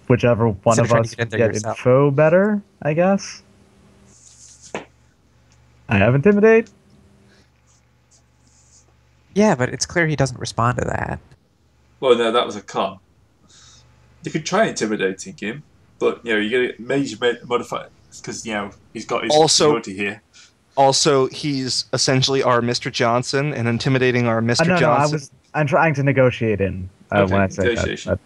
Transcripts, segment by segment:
whichever one Instead of trying to us get in there get yourself. info better, I guess. I have intimidate. Yeah, but it's clear he doesn't respond to that. Well, no, that was a con. You could try intimidating him, but you get major modifiers because he's got his Also- seniority here. Also, he's essentially our Mr. Johnson and intimidating our Mr. No, Johnson. I'm trying to negotiate in Okay, when I say negotiation.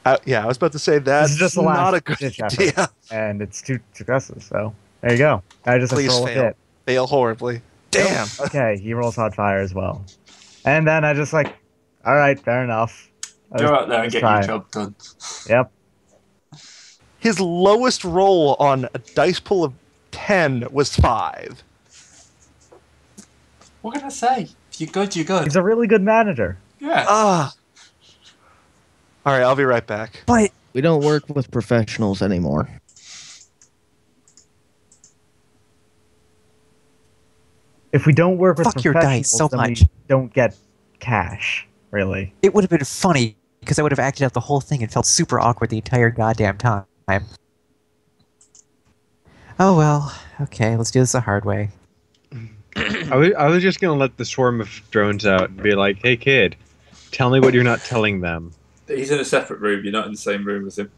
that. Yeah, I was about to say that's This is just a not a last good ditch effort, idea. and it's 2 successes. So there you go. I just have to Please roll a fail. hit. Fail horribly. Damn. Okay, he rolls hot fire as well, and then I just all right, fair enough. Go out there and Let's get try your it. job done. Yep. His lowest roll on a dice pool of 10 was 5. What can I say? If you're good, you're good. He's a really good manager. Yeah. All right, I'll be right back. But We don't work with professionals anymore. If we don't work with Fuck your dice professionals, so then much. we don't get cash. Really. it would have been funny because I would have acted out the whole thing and felt super awkward the entire goddamn time. Oh well. Okay, let's do this the hard way. I was just gonna let the swarm of drones out and be like, "Hey, kid, tell me what you're not telling them." He's in a separate room. You're not in the same room as him.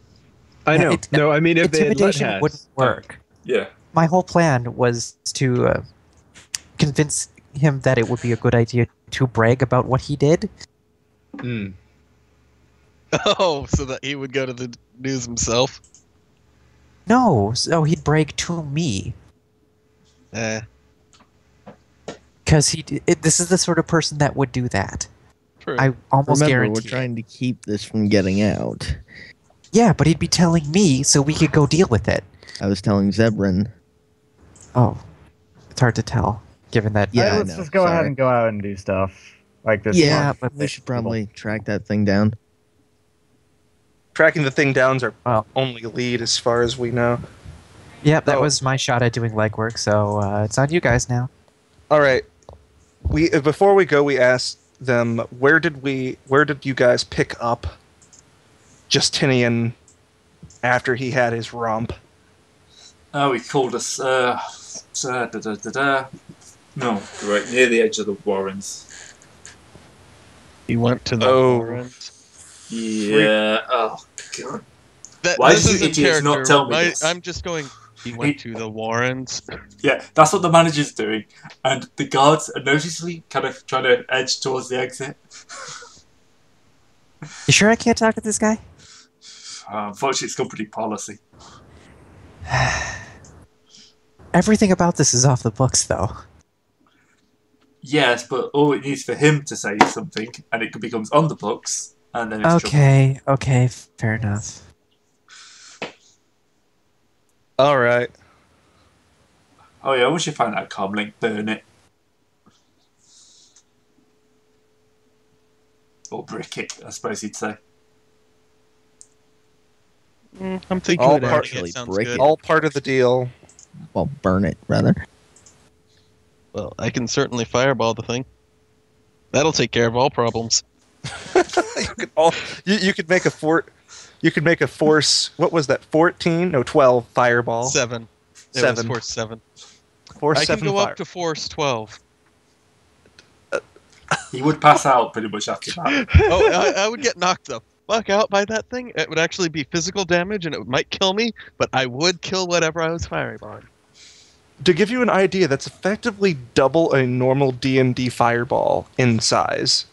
I know. No, I mean if they had let Intimidation Hess. wouldn't work. Yeah. My whole plan was to convince him that it would be a good idea to brag about what he did. Mm. Oh, so that he would go to the news himself? No, so he'd brag to me. Because this is the sort of person that would do that. True. I almost Remember, guarantee. we're trying to keep this from getting out. Yeah, but he'd be telling me so we could go deal with it. I was telling Zebrin. Oh, it's hard to tell, given that. Yeah, All right, I let's know. just go ahead Sorry. and go out and do stuff like this. Yeah, but we should probably track that thing down. Tracking the thing down's our Well. only lead as far as we know. Yep, that Oh. was my shot at doing legwork, so it's on you guys now. All right. Before we go, we asked them where did you guys pick up Justinian after he had his romp? Oh, he called us. No, right near the edge of the Warrans. He went to the Oh. Warrans. Yeah. Oh god. That, Why this did is you in idiots not character. tell me this? I'm just going. He went to the Warrens. Yeah, that's what the manager's doing, and the guards are noticeably kind of trying to edge towards the exit. You sure I can't talk to this guy? Unfortunately, it's company policy. Everything about this is off the books, though. Yes, but all it needs for him to say is something, and it becomes on the books, and then it's Okay, fair enough. All right. Oh yeah, once you find that com link, burn it. Or brick it, I suppose you'd say. I'm thinking All it part- actually sounds break good. it. All part of the deal. Well, burn it, rather. Well, I can certainly fireball the thing. That'll take care of all problems. You could make a fort. You could make a force. What was that? 14? No, 12 fireball. 7. It was 7. force 7. Force I can 7 go fire. up to force 12. He would pass out pretty much after that. Oh, I would get knocked the fuck out by that thing. It would actually be physical damage, and it might kill me, but I would kill whatever I was fireballing. To give you an idea, that's effectively double a normal D&D fireball in size.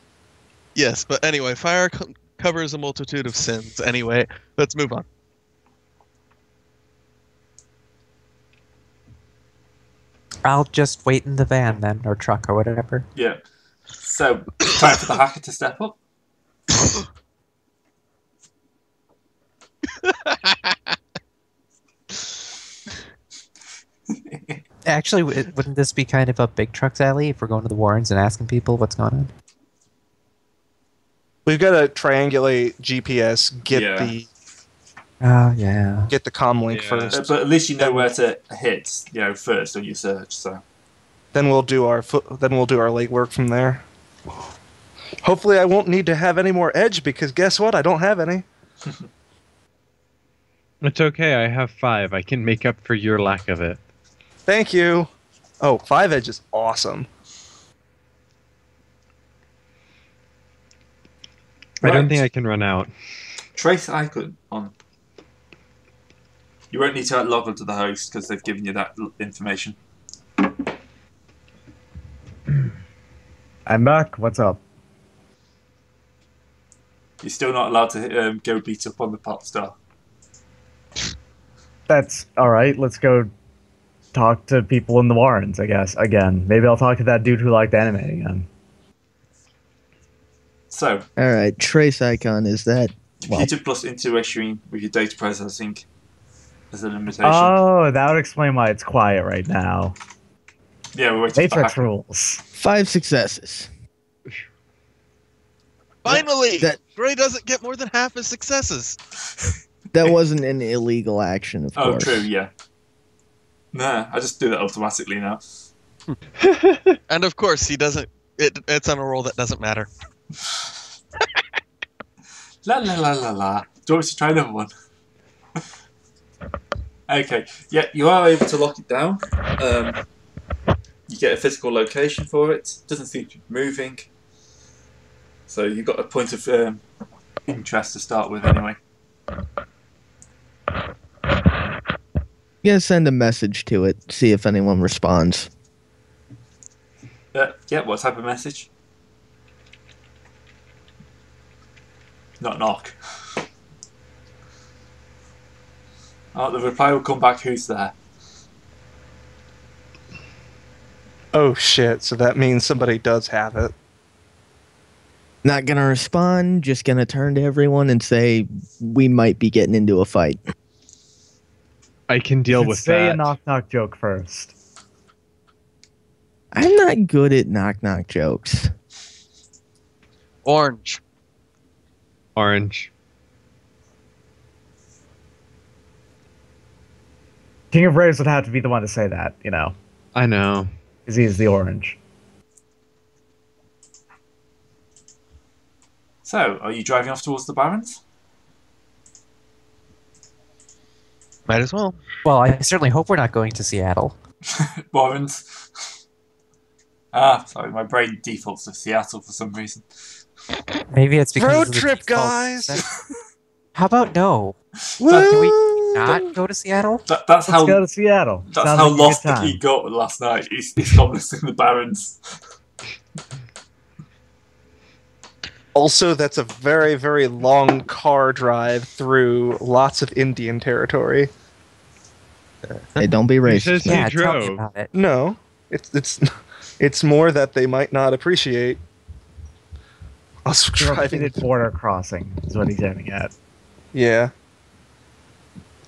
Yes, but anyway, fire covers a multitude of sins. Anyway, let's move on. I'll just wait in the van then, or truck, or whatever. Yeah. So, time for the hacker to step up. Actually, wouldn't this be kind of a big truck's alley if we're going to the Warrens and asking people what's going on? We've got to triangulate GPS, get Yeah. the Oh, yeah. get the comm link Yeah. first. But at least you know where to hit, first on your search. So Then we'll do our legwork from there. Hopefully I won't need to have any more edge, because guess what? I don't have any. It's okay. I have 5. I can make up for your lack of it. Thank you. Oh, 5 edge is awesome. I don't Right. think I can run out. Trace icon on. You won't need to log on to the host because they've given you that information. I'm back. What's up? You're still not allowed to go beat up on the pop star. That's all right. Let's go talk to people in the Warrens, I guess. Again, maybe I'll talk to that dude who liked anime again. So, All right, trace icon is that? Well, computer plus intuition with your data processing as a limitation. Oh, that would explain why it's quiet right now. Yeah, we're waiting for Matrix hacker. rules. 5 successes. Finally! That- Gray doesn't get more than half his successes. That wasn't an illegal action, of Oh, course. true, yeah. Nah, I just do that automatically now. And of course, he doesn't. It's on a roll that doesn't matter. La la la la la. Do you want me to try another one? Okay, yeah, you are able to lock it down. You get a physical location for it. Doesn't seem to be moving. So you've got a point of interest to start with anyway. Yeah, send a message to it. See if anyone responds. Yeah, what type of message? Not knock. Oh, the reply will come back, who's there? Oh shit, so that means somebody does have it. Not gonna respond. Just gonna turn to everyone and say we might be getting into a fight. I can deal with Say a that. knock-knock joke first. I'm not good at knock-knock jokes. Orange. Orange. King of Raves would have to be the one to say that, I know. because he's the orange. So, are you driving off towards the Barrens? Might as well. Well, I certainly hope we're not going to Seattle. Warrans? Sorry, my brain defaults to Seattle for some reason. Maybe it's because Road of the trip, default guys! set. How about no? Woo! Can we not go to Seattle? That's Let's how go to Seattle. that's Sounds how like a good lost time. he got last night. He's homeless in the Barrens. Also, that's a very, very long car drive through lots of Indian territory. Hey, don't be He says racist. he man. Yeah, tell me drove. about it. No, it's more that they might not appreciate us driving. Repeated border crossing is what he's aiming at. Yeah.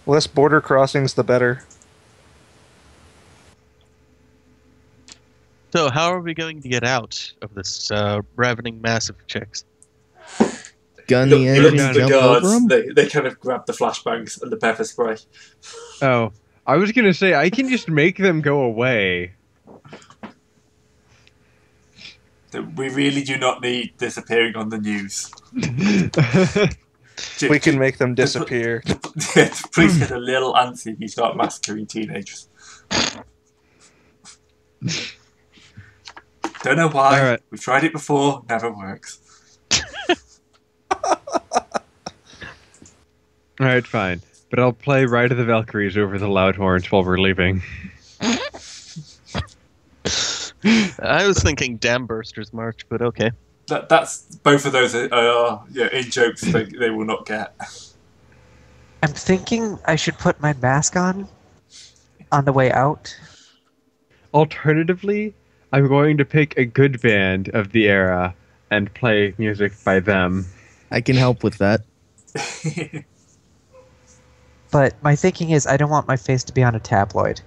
Less border crossings, the better. So, how are we going to get out of this ravening mass of chicks? Gun Look, the you look engine, at the jump over guards. them. They kind of grab the flashbangs and the pepper spray. Oh, I was gonna say I can just make them go away. We really do not need this appearing on the news. We can make them disappear. The police get a little antsy if you start massacring teenagers. Don't know why. Alright. We've tried it before, never works. All right, fine. But I'll play Ride of the Valkyries over the loud horns while we're leaving. I was thinking Dam Bursters March, but okay. That's both of those are in jokes they will not get. I'm thinking I should put my mask on the way out. Alternatively, I'm going to pick a good band of the era and play music by them. I can help with that. But my thinking is I don't want my face to be on a tabloid.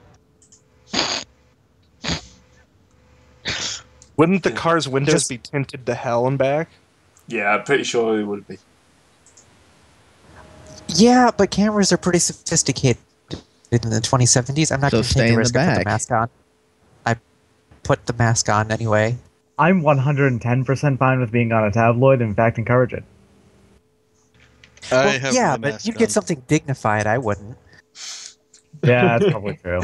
Wouldn't the car's windows Just- be tinted to hell and back? Yeah, I'm pretty sure it would be. Yeah, but cameras are pretty sophisticated in the 2070s. I'm not So going to stay take in the the risk and put the back. mask on. I put the mask on anyway. I'm 110% fine with being on a tabloid. In fact, encourage it. I have yeah, the but mask you'd on. get something dignified. I wouldn't. Yeah, that's probably true.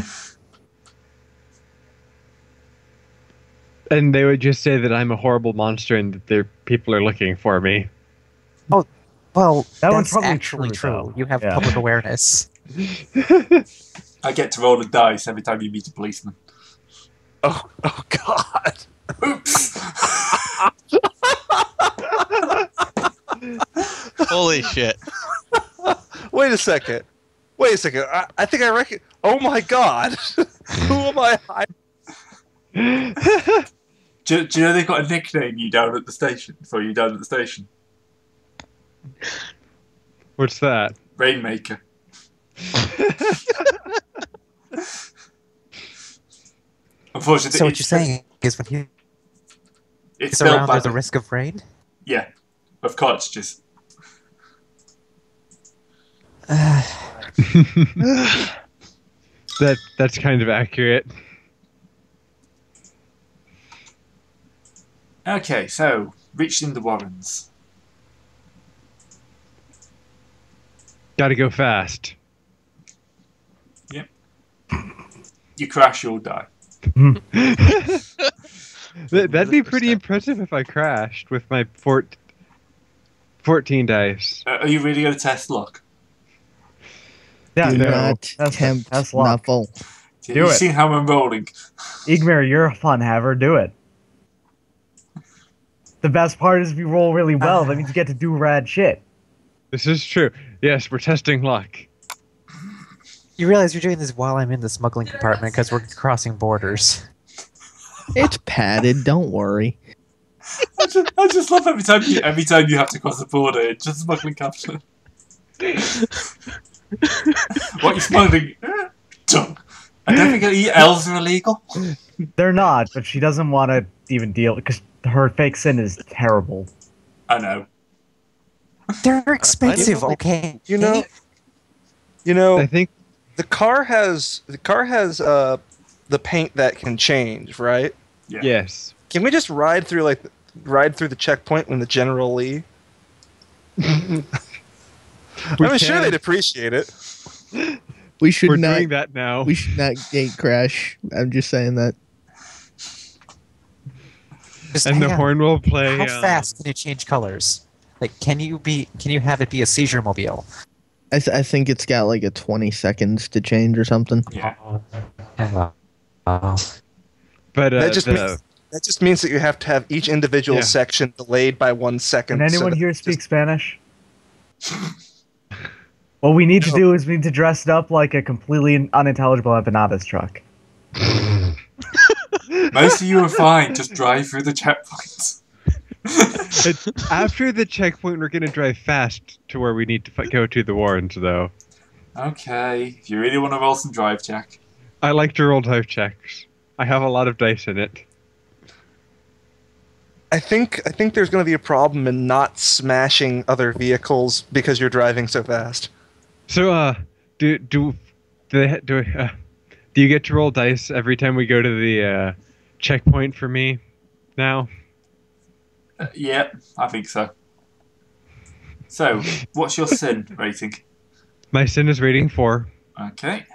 And they would just say that I'm a horrible monster and that people are looking for me. Well, That one's that's probably actually true, true. though. You have Yeah. public awareness. I get to roll a dice every time you meet a policeman. Oh God! Oops! Holy shit. Wait a second. I think I reckon. Oh my God! Who am I? Do you know they've got a nickname you down at the station? For you down at the station? What's that? Rainmaker. Unfortunately, So what you're saying is when he's it's around, spelled there's a badly. risk of rain? Yeah, of cartridges. That's kind of accurate. Okay, so reaching the Warrens. Gotta go fast. You crash, you'll die. That'd be pretty impressive if I crashed with my 14 dice. Are you really going to test luck? Yeah, Do no, not that's- tempt that's luck. Nuffle. Have Do you it. seen how I'm rolling? Igmar, you're a fun haver. Do it. The best part is if you roll really well, that means you get to do rad shit. This is true. Yes, we're testing luck. You realize you're doing this while I'm in the smuggling compartment because we're crossing borders. It's padded. Don't worry. I just love every time you have to cross the border, it's just smuggling capture. What are you smuggling? Dung. I don't think elves are illegal. They're not, but she doesn't want to even deal because her fake sin is terrible. I know. They're expensive, okay? You know. I think The car has the paint that can change, right? Yeah. yes. Can we just ride through the checkpoint when the General Lee? I'm sure they'd appreciate it. We should We're not. doing that now. We should not gate crash. I'm just saying that. Just And hang the on. horn will play. How fast can you change colors? Like, can you have it be a seizure mobile? I think it's got like a 20 seconds to change or something. Yeah. But That just means that you have to have each individual Yeah. section delayed by 1 second. Can so anyone that here it's speak just- Spanish? What we need to do is we need to dress it up like a completely unintelligible empanadas truck. Most of you are fine. Just drive through the checkpoints. after the checkpoint, we're gonna drive fast to where we need to go to the Warrens, though. Okay, if you really want to roll some drive check. I like to roll dice checks. I have a lot of dice in it. I think there's going to be a problem in not smashing other vehicles because you're driving so fast. So, do you get to roll dice every time we go to the checkpoint for me now? Yeah, I think so. So, what's your sin rating? My sin is rating 4. Okay,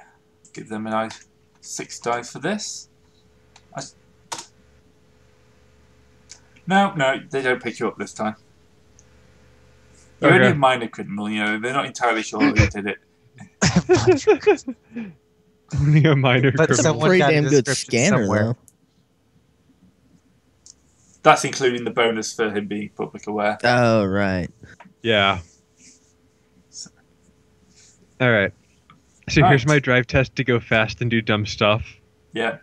give them a nice 6 dice for this. No, they don't pick you up this time. You're only a Okay. minor criminal, you know, they're not entirely sure who did it. Only a minor But criminal. someone Pretty got a damn good description scanner somewhere. though. That's including the bonus for him being public aware. Oh right. Yeah. All right. So Right. here's my drive test to go fast and do dumb stuff. Yeah.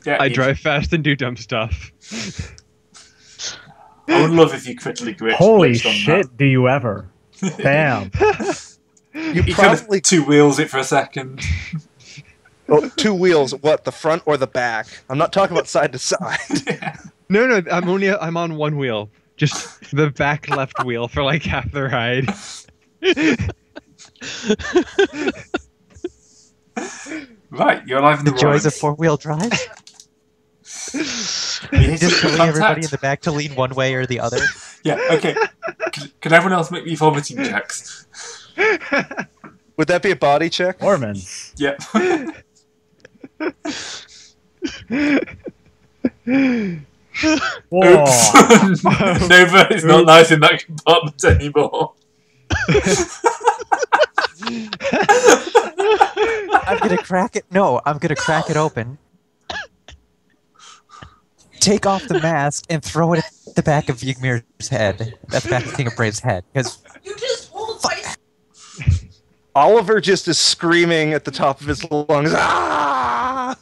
Yeah, I you- drive fast and do dumb stuff. I would love if you critically Holy glitched on shit, do you ever? Damn. You You kind probably of 2 wheels it for a second. oh, 2 wheels. What, the front or the back? I'm not talking about side to side. No, I'm on one wheel. Just the back left wheel for like half the ride. Right, you're alive in the The joys of Warrens. four-wheel drive? You hit Just it with telling everybody in contact. the back to lean one way or the other. Yeah, okay. Can everyone else make me vomiting checks? Would that be a body check? Ormans. Yep. Whoa. Oops. Nova is not nice in that compartment anymore. I'm gonna crack it. No, I'm gonna crack it open. Take off the mask and throw it at the back of Ygmir's head. At the back of King of Brave's head. Because Oliver just is screaming at the top of his lungs. Ah!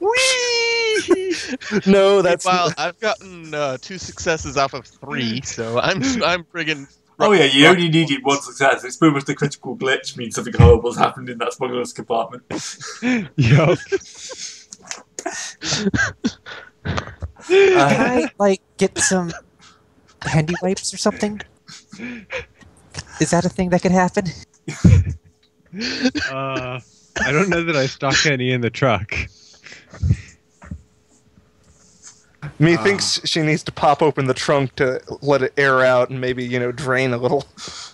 Whee! No, that's Well, I've gotten 2 successes off of 3, so I'm friggin'. Oh yeah, you only needed one success. It's pretty much the critical glitch means something horrible's happened in that smuggler's compartment. Yup. can I like get some handy wipes or something? Is that a thing that could happen? I don't know that I stock any in the truck. Me thinks she needs to pop open the trunk to let it air out and maybe, drain a little.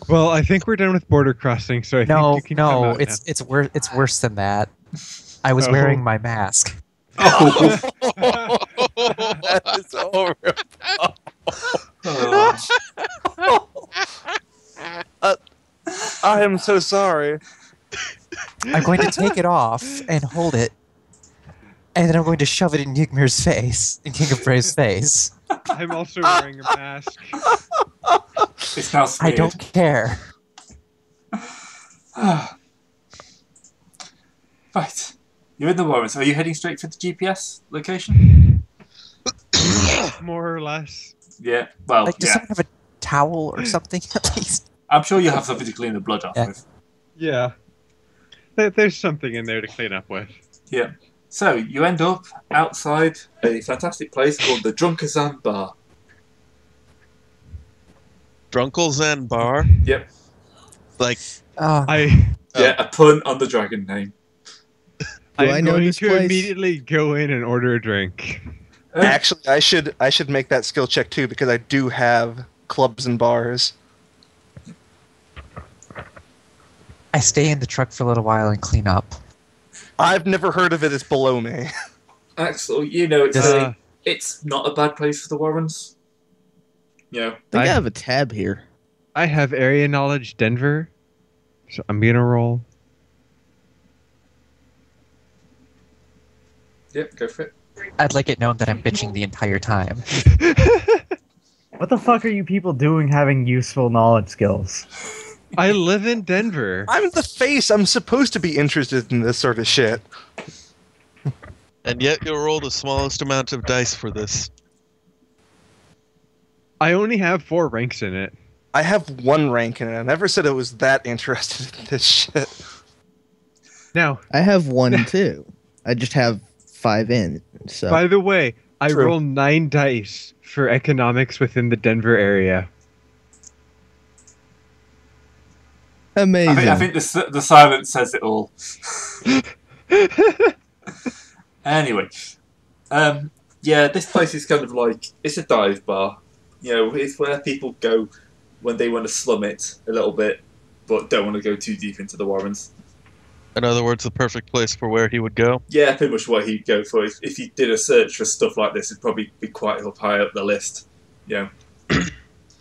Well, I think we're done with border crossing, so I No, think you can come no, out it's worse. It's worse than that. I was Oh. wearing my mask. Oh. That is horrible. I am so sorry. I'm going to take it off and hold it, and then I'm going to shove it in Ygmir's face, in King of Brave's face. I'm also wearing a mask. It's now I smeared. don't care. Right. You're in the Warrens. Are you heading straight for the GPS location? More or less. Yeah. Well, Like, does yeah. someone have a towel or something at least? I'm sure you have something to clean the blood off Yeah. with. Yeah. There's something in there to clean up with. Yeah. So, you end up outside a fantastic place called the Drunkazan Bar. Drunkle Zen Bar. Yep. Like, I Yeah, a pun on the dragon name. I I'm know going this to place? immediately go in and order a drink. Actually, I should make that skill check too because I do have clubs and bars. I stay in the truck for a little while and clean up. I've never heard of it. It's below me. Axel, it's not a bad place for the Warrens. You know, I think I I- have a tab here. I have area knowledge Denver, so I'm gonna roll. yep, go for it. I'd like it known that I'm bitching the entire time. What the fuck are you people doing having useful knowledge skills? I live in Denver. I'm the face. I'm supposed to be interested in this sort of shit. and yet you'll roll the smallest amount of dice for this. I only have 4 ranks in it. I have 1 rank in it. I never said I was that interested in this shit. Now, I have 1 too. I just have 5 in. So by the way, I True. roll 9 dice for economics within the Denver area. amazing. I think the silence says it all. Anyway, yeah, this place is kind of like, it's a dive bar. You know, it's where people go when they want to slum it a little bit, but don't want to go too deep into the Warrens. In other words, the perfect place for where he would go. Yeah, pretty much what he'd go for. If he did a search for stuff like this, it'd probably be quite up high up the list. You know,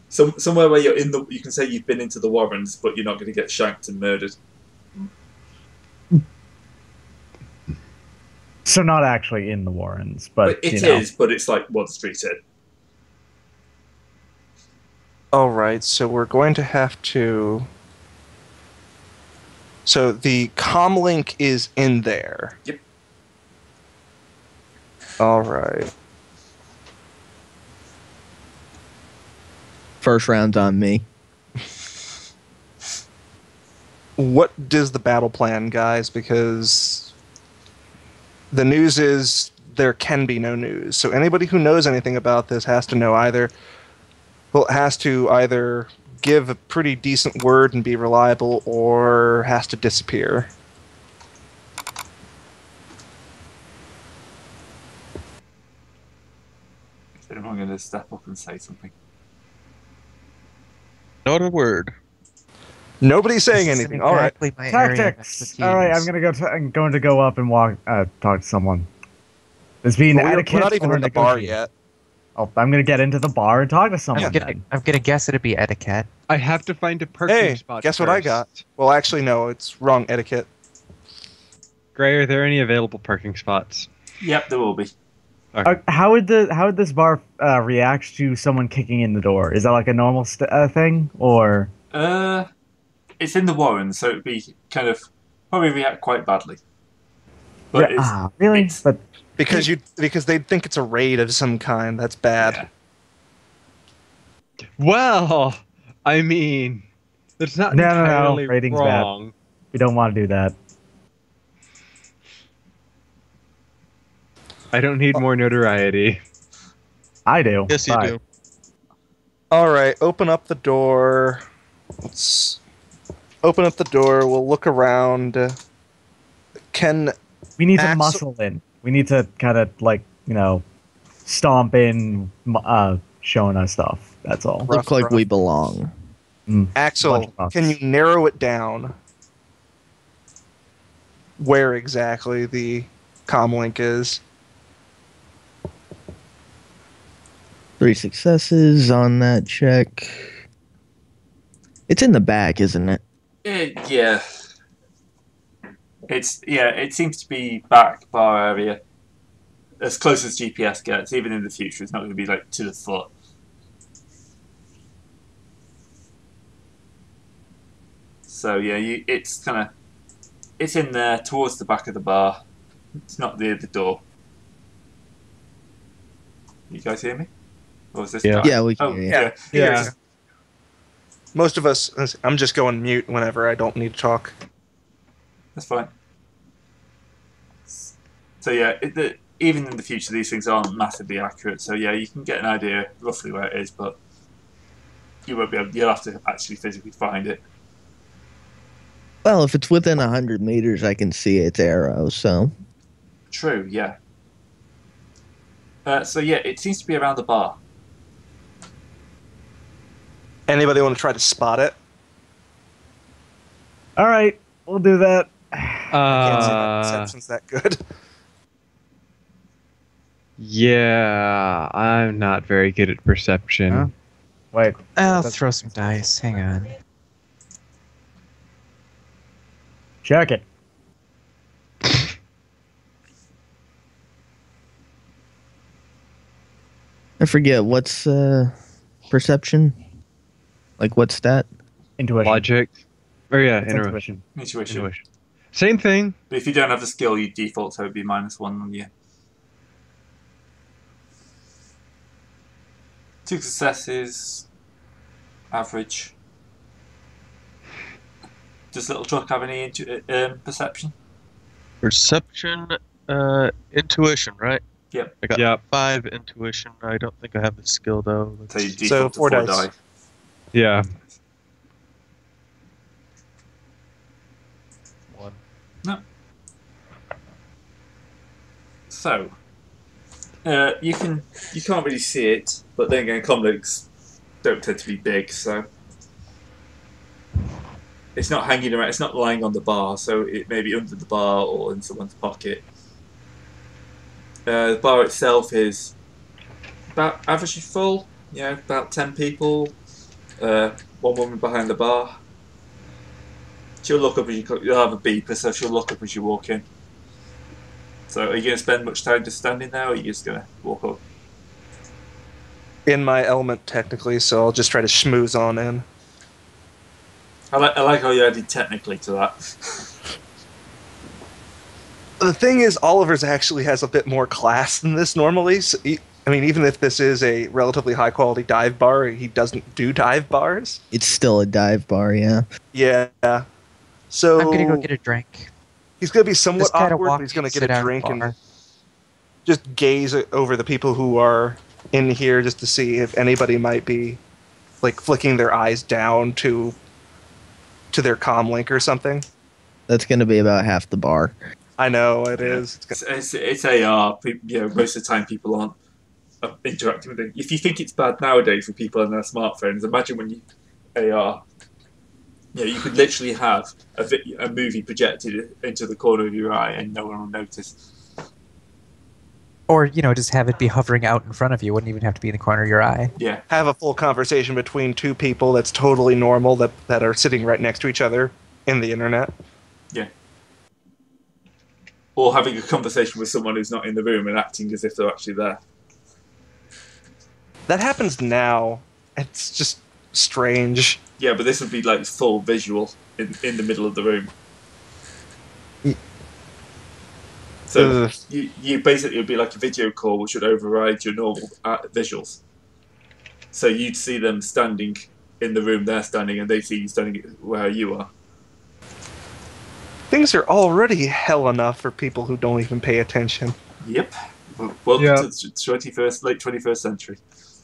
somewhere where you can say you've been into the Warrens, but you're not going to get shanked and murdered. So not actually in the Warrens, but It you know. is, but it's like one street in. All right, so we're going to have to. So the comm link is in there. Yep. All right. First round's on me. What does the battle plan, guys? Because the news is there can be no news. So anybody who knows anything about this has to know either. Well, it has to either give a pretty decent word and be reliable, or has to disappear. Is anyone going to step up and say something? Not a word. Nobody's saying This isn't anything. All right. exactly my area of Tactics. expertise. All right, I'm going to go up and talk to someone. There's being Well, etiquette. we're not even or in the bar negotiation. yet. Oh, I'm going to get into the bar and talk to someone. I'm gonna guess it'd be etiquette. I have to find a parking Hey, spot. guess what I first. got? Well, actually, no. It's wrong etiquette. Gray, are there any available parking spots? Yep, there will be. How would this bar react to someone kicking in the door? Is that like a normal thing, or? It's in the Warrens, so it'd be kind of probably react quite badly. But Really? it's- But Because they'd think it's a raid of some kind. That's bad. Yeah. Well, I mean, that's not No. entirely Rating's bad. wrong. we don't want to do that. I don't need more notoriety. I do. Yes, you Bye. do. All right, open up the door. Let's open up the door. We'll look around. Can We need to Axel- muscle in. We need to kind of like stomp in, showing us stuff. That's all. Rough, Look like rough. we belong. Axel, Bunch of can you narrow it down? Where exactly the comlink is? 3 successes on that check. It's in the back, isn't it? Yeah. It seems to be back bar area. As close as GPS gets, even in the future, it's not going to be like to the foot. So yeah, it's in there towards the back of the bar. It's not near the door. You guys hear me? Or is this Yeah. dark? Yeah, we can Oh hear you. yeah. Yeah. Most of us, I'm just going mute whenever I don't need to talk. That's fine. So yeah, even in the future, these things aren't massively accurate. So yeah, you can get an idea roughly where it is, but you won't be able. You'll have to actually physically find it. Well, if it's within 100 meters, I can see its arrow, so. True. Yeah. So yeah, it seems to be around the bar. Anybody want to try to spot it? All right, we'll do that. I can't say my perception's that good. Yeah, I'm not very good at perception. Huh? Wait. I'll throw some dice. Hang on. Check it. I forget, what's perception? Like, what's that? Intuition. Logic. Oh yeah, It's intuition. Intuition. Intuition. Same thing. But if you don't have the skill, you default, so it'd be -1 on you. 2 successes. Average. Does Little Truck have any perception? Perception, intuition, right? Yep. I got Yep. 5 intuition. I don't think I have the skill though. So you Let's- default to 4 4 dice. die. Yeah. 1. No. So you can't really see it, but then again, comlinks don't tend to be big, so it's not hanging around. It's not lying on the bar, so it may be under the bar or in someone's pocket. The bar itself is about averagely full. About 10 people. One woman behind the bar. She'll look up as you'll have a beeper, so she'll look up as you walk in. So, are you going to spend much time just standing there, or are you just going to walk up? In my element, technically, so I'll just try to schmooze on in. I like how you added technically to that. The thing is, Oliver's actually has a bit more class than this normally. So even if this is a relatively high-quality dive bar, he doesn't do dive bars. It's still a dive bar, yeah. Yeah. So I'm gonna go get a drink. he's going to be somewhat Just gotta awkward, walk but he's going to and get sit a down drink at the and bar. just gaze over the people who are in here just to see if anybody might be like flicking their eyes down to their comlink or something. That's going to be about half the bar. I know it is. It's AR. Most of the time, people aren't interacting with it. If you think it's bad nowadays with people on their smartphones, imagine when you AR. You could literally have a movie projected into the corner of your eye and no one will notice. Or, just have it be hovering out in front of you. Wouldn't even have to be in the corner of your eye. Yeah. Have a full conversation between two people that's totally normal that are sitting right next to each other in the internet. Yeah. Or having a conversation with someone who's not in the room and acting as if they're actually there. That happens now. It's just strange. Yeah, but this would be like full visual in the middle of the room. So you basically would be like a video call which would override your normal visuals. So you'd see them standing in the room they're standing and they see you standing where you are. Things are already hell enough for people who don't even pay attention. Yep. Welcome to the late 21st century.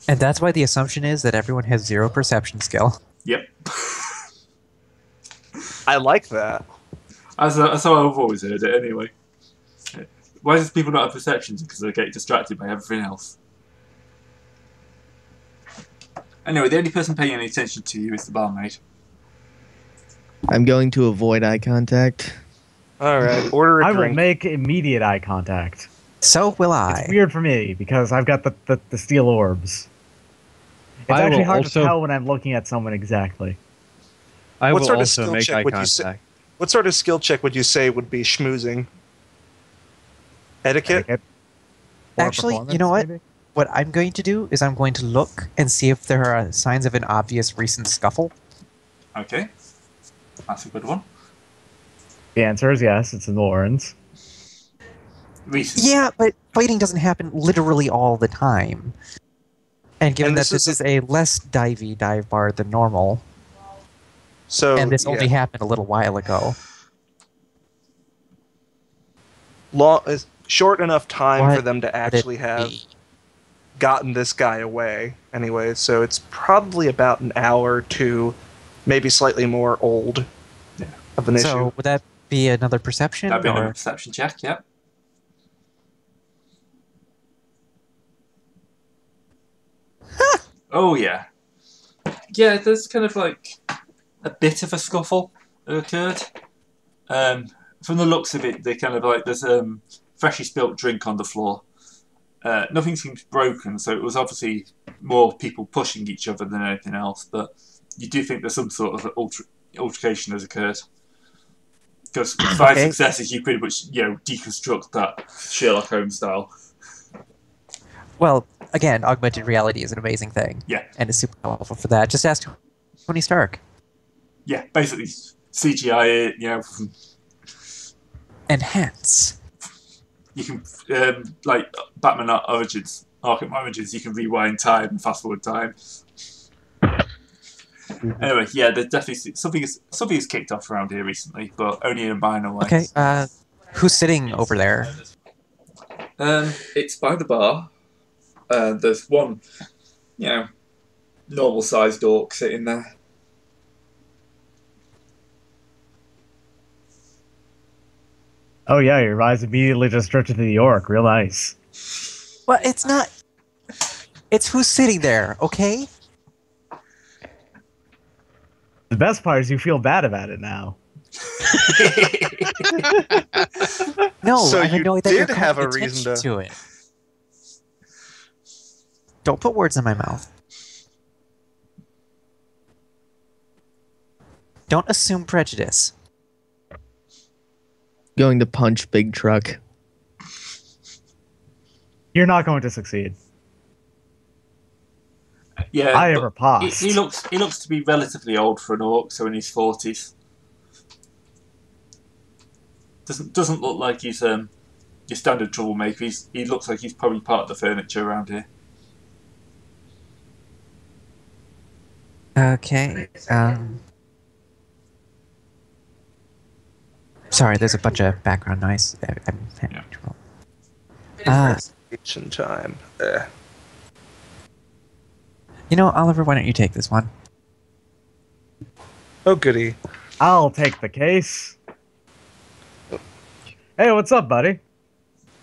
And that's why the assumption is that everyone has 0 perception skill. Yep. I like that. That's how I've always heard it anyway. Why does people not have perceptions? Because they get distracted by everything else. Anyway, the only person paying any attention to you is the barmaid. I'm going to avoid eye contact. All right, order a I drink. will make immediate eye contact. So will I. It's weird for me because I've got the steel orbs. It's I actually will hard also- to tell when I'm looking at someone exactly. I What will sort of also skill make check eye would you say- contact. What sort of skill check would you say would be schmoozing? Etiquette? Etiquette? Or Actually, you performance, know what? maybe? What I'm going to do is I'm going to look and see if there are signs of an obvious recent scuffle. Okay. That's a good one. The answer is yes. It's in the Warrens. Recent. Yeah, but fighting doesn't happen literally all the time. And given And that this is a less divey dive bar than normal, So and this yeah. only happened a little while ago. Is short enough time What for them to would actually it have be? gotten this guy away. Anyway, so it's probably about an hour to maybe slightly more old of an issue. So would that be another perception? That'd be or- another perception check, yep. Oh, yeah. Yeah, there's kind of like a bit of a scuffle that occurred. From the looks of it, they kind of like there's freshly spilt drink on the floor. Nothing seems broken, so it was obviously more people pushing each other than anything else. But you do think there's some sort of altercation has occurred. Because with 5 successes, you pretty much deconstruct that Sherlock Holmes style. Well, again, augmented reality is an amazing thing. Yeah, And it's super helpful for that. Just ask Tony Stark. yeah. Basically, CGI it. Enhance. You can like Batman Origins, Arkham Origins. You can rewind time and fast forward time. Anyway, yeah, there's definitely something is kicked off around here recently, but only in a minor way. Okay, who's sitting over there? It's by the bar. There's one, normal-sized orc sitting there. Oh yeah, your eyes immediately just drifted to the orc. Real nice. Well, it's not... It's who's sitting there, okay? The best part is you feel bad about it now. No, So I'm you annoyed that did you're calling have a attention reason to it. Don't put words in my mouth. Don't assume prejudice. Going to punch big truck. You're not going to succeed. Yeah, I but ever passed. He looks to be relatively old for an orc, so in his 40s. Doesn't look like he's your standard troublemaker. He looks like he's probably part of the furniture around here. Okay, Sorry, there's a bunch of background noise. I'm having trouble. Investigation time. You know, Oliver, why don't you take this one? Oh, goody. I'll take the case. Hey, what's up, buddy?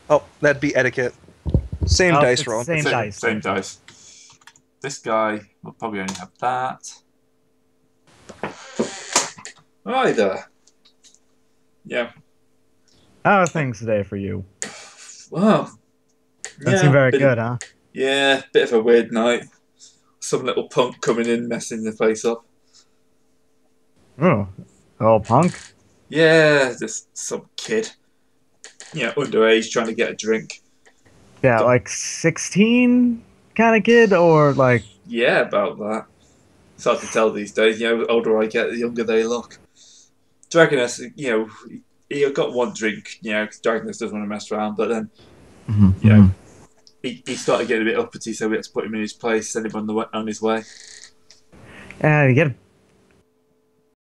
Oh, that'd be etiquette. Same Oh, dice it's roll. Same dice. Same dice. This guy will probably only have that. Either. Yeah. How are things today for you? Well. Doesn't seem very good, huh? Yeah, bit of a weird night. Some little punk coming in, messing the place up. Oh, punk. Yeah, just some kid. Yeah, underage trying to get a drink. Yeah, like 16 kind of kid, or like. Yeah, about that. It's hard to tell these days. You know, the older I get, the younger they look. Dragoness, you know, he got one drink, you know, 'cause Dragoness doesn't want to mess around, but then, Mm-hmm. you know, he started getting a bit uppity, so we had to put him in his place, send him on his way. You get